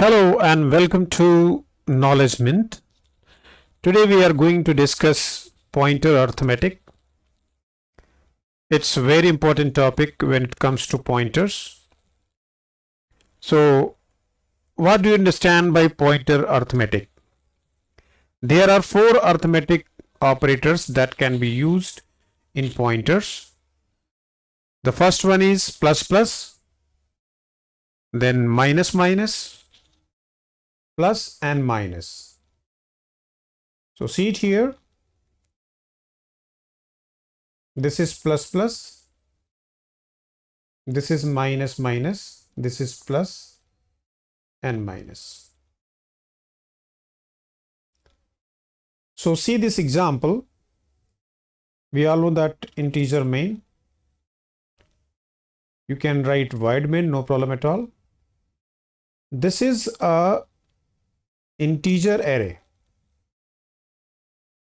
Hello and welcome to Knowledge Mint. Today we are going to discuss pointer arithmetic. It's a very important topic when it comes to pointers. So, what do you understand by pointer arithmetic? There are four arithmetic operators that can be used in pointers. The first one is plus plus, then minus minus, plus and minus. So see it here. This is plus plus. This is minus minus. This is plus and minus. So see this example. We all know that integer main. You can write void main, no problem at all. This is a integer array.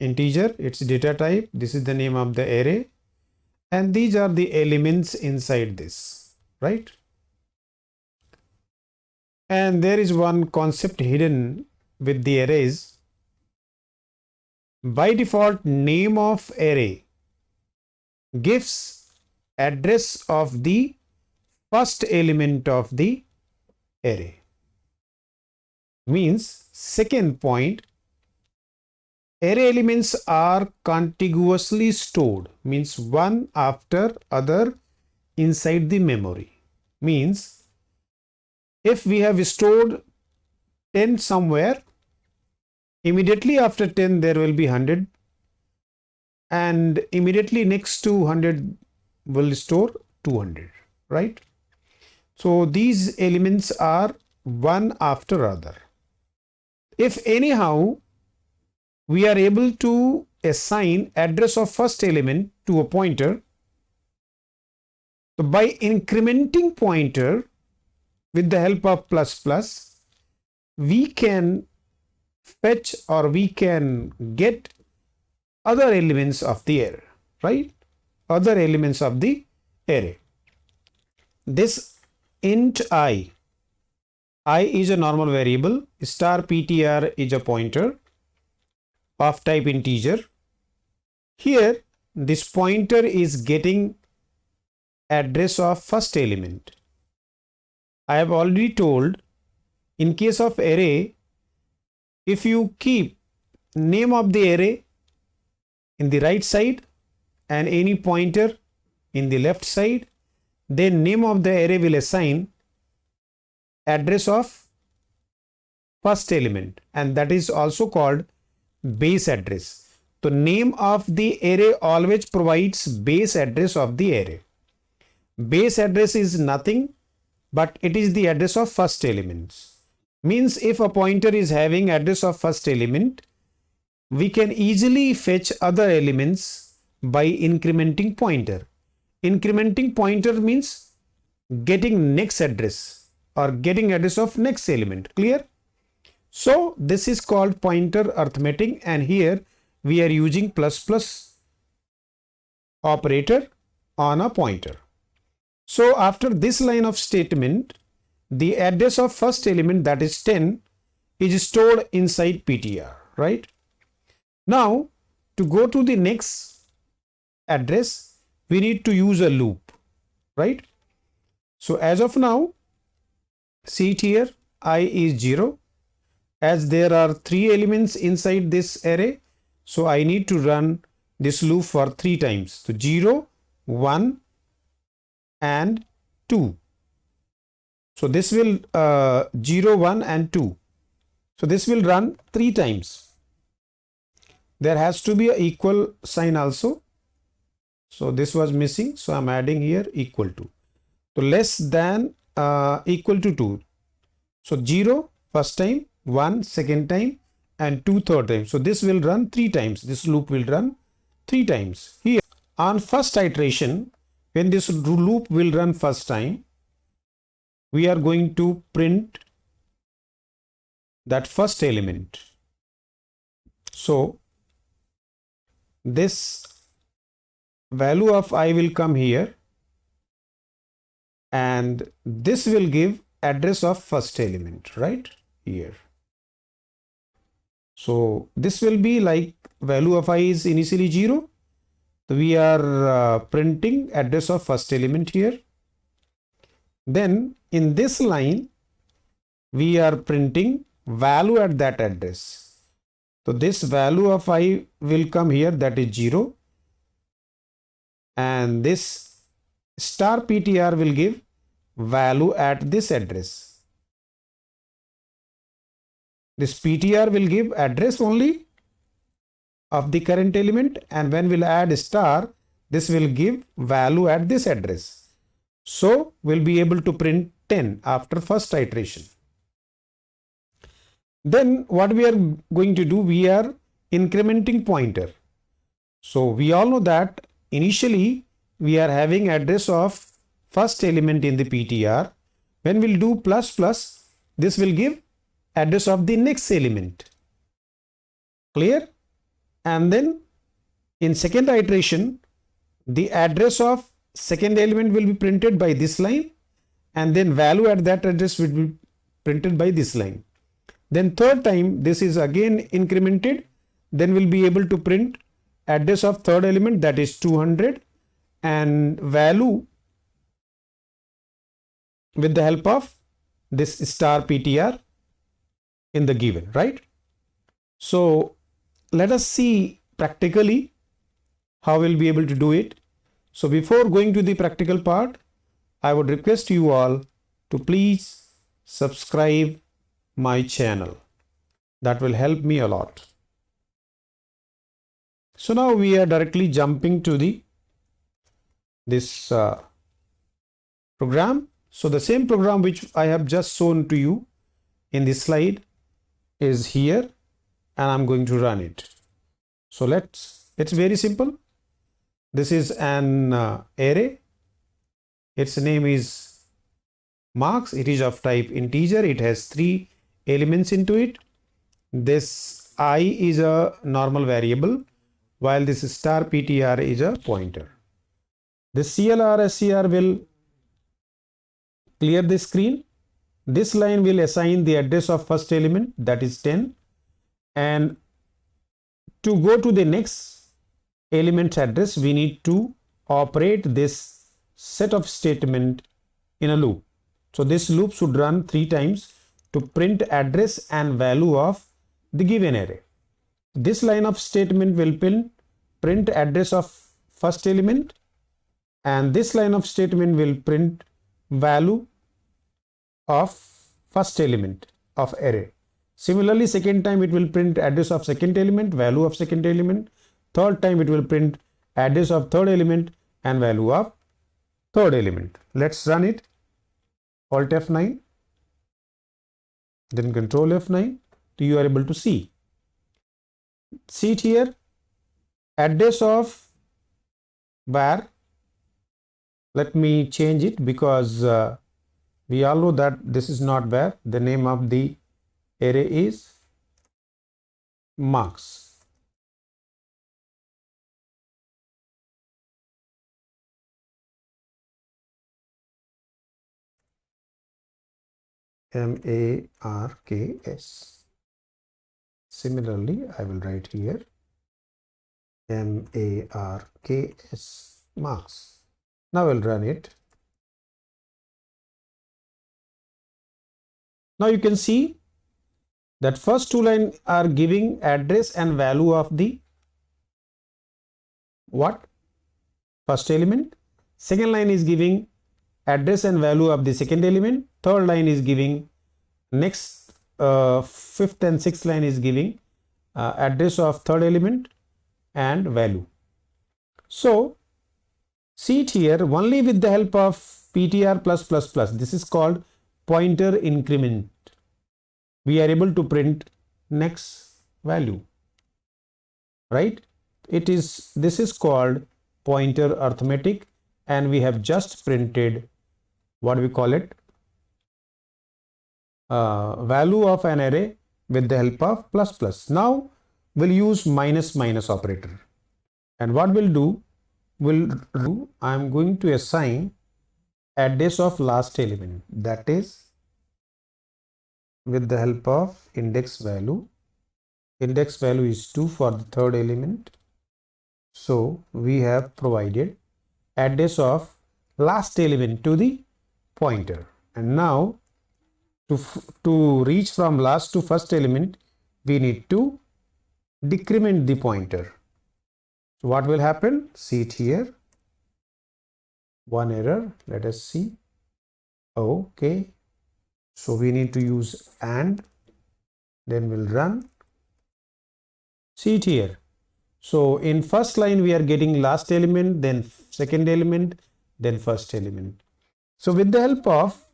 Integer, its data type. This is the name of the array. And these are the elements inside this, right? And there is one concept hidden with the arrays. By default, name of array gives address of the first element of the array. Means second point, array elements are contiguously stored, means one after other inside the memory. Means if we have stored 10 somewhere, immediately after 10 there will be 100, and immediately next to 100 will store 200, right? So these elements are one after other. If anyhow we are able to assign address of first element to a pointer, so by incrementing pointer with the help of plus plus, we can fetch or we can get other elements of the array, right? Other elements of the array. This int I is a normal variable, star ptr is a pointer of type integer. Here this pointer is getting address of first element. I have already told, in case of array, if you keep name of the array in the right side and any pointer in the left side, then name of the array will assign address of first element, and that is also called base address. The name of the array always provides base address of the array. Base address is nothing but it is the address of first elements. Means if a pointer is having address of first element, we can easily fetch other elements by incrementing pointer. Incrementing pointer means getting next address or getting address of next element. Clear? So this is called pointer arithmetic, and here we are using plus plus operator on a pointer. So after this line of statement, the address of first element, that is 10, is stored inside ptr, right? Now to go to the next address, we need to use a loop, right? So as of now, see it here, I is 0. As there are 3 elements inside this array, so I need to run this loop for 3 times. So 0, 1 and 2. So this will 0, 1 and 2. So this will run 3 times. There has to be an equal sign also. So this was missing. So I'm adding here equal to. So less than equal to 2. So 0 first time, 1 second time, and 2 third time. So this will run 3 times. This loop will run 3 times. Here on first iteration, when this loop will run first time, we are going to print that first element. So this value of I will come here, and this will give address of first element, right? here. So this will be like value of I is initially 0. So we are printing address of first element here. Then in this line, we are printing value at that address. So this value of I will come here, that is 0. And this star PTR will give value at this address. This PTR will give address only of the current element, and when we'll add star, this will give value at this address. So we'll be able to print 10 after first iteration. Then what we are going to do, we are incrementing pointer. So we all know that initially we are having address of first element in the PTR. When we'll do plus plus, this will give address of the next element. Clear? And then in second iteration, the address of second element will be printed by this line, and then value at that address will be printed by this line. Then third time, this is again incremented. Then we'll be able to print address of third element, that is 200, and value with the help of this star PTR in the given, right? So let us see practically how we'll be able to do it. So before going to the practical part, I would request you all to please subscribe my channel. That will help me a lot. So now we are directly jumping to this program. So the same program which I have just shown to you in this slide is here, and I'm going to run it. So it's very simple. This is an array. Its name is marks. It is of type integer. It has 3 elements into it. This I is a normal variable, while this star PTR is a pointer. This CLR SCR will clear the screen. This line will assign the address of first element, that is 10, and to go to the next element's address, we need to operate this set of statement in a loop. So this loop should run 3 times to print address and value of the given array. This line of statement will print address of first element, and this line of statement will print value of first element of array. Similarly, second time it will print address of second element, value of second element. Third time it will print address of third element and value of third element. Let's run it. Alt F9, then Control F9. You are able to see it here. Address of var. Let me change it because we all know that this is not var. The name of the array is marks. MARKS. Similarly, I will write here MARKS, marks. Now I'll run it. Now you can see that first 2 lines are giving address and value of the first element. Second line is giving address and value of the second element. Third line is giving next fifth and sixth line is giving address of third element and value. So see it here, only with the help of PTR plus plus plus, this is called pointer increment, we are able to print next value, right? This is called pointer arithmetic, and we have just printed what we call it value of an array with the help of plus plus. Now we'll use minus minus operator, and what we'll do, I'm going to assign address of last element, that is with the help of index value. Index value is 2 for the third element. So we have provided address of last element to the pointer. And now to reach from last to first element, we need to decrement the pointer. So what will happen? See it here. One error. Let us see. Okay. So we need to use AND. Then we'll run. See it here. So in first line, we are getting last element, then second element, then first element. So with the help of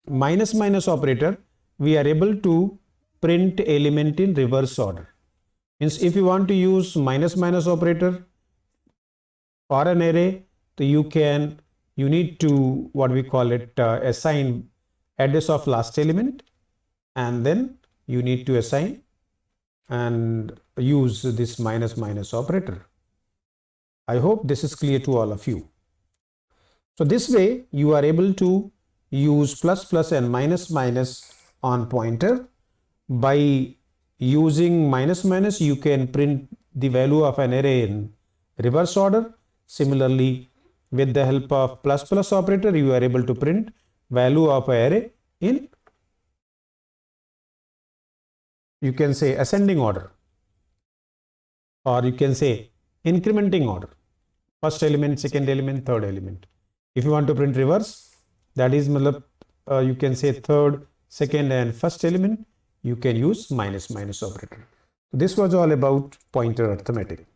minus minus operator, we are able to print element in reverse order. Means if you want to use minus minus operator for an array, so you need to what we call it assign address of last element, and then you need to assign and use this minus minus operator. I hope this is clear to all of you. So this way you are able to use plus plus and minus minus on pointer. By using minus minus, you can print the value of an array in reverse order. Similarly, with the help of plus plus operator, you are able to print value of an array in, you can say, ascending order, or you can say incrementing order. First element, second element, third element. If you want to print reverse, that is you can say third, second and first element, you can use minus minus operator. This was all about pointer arithmetic.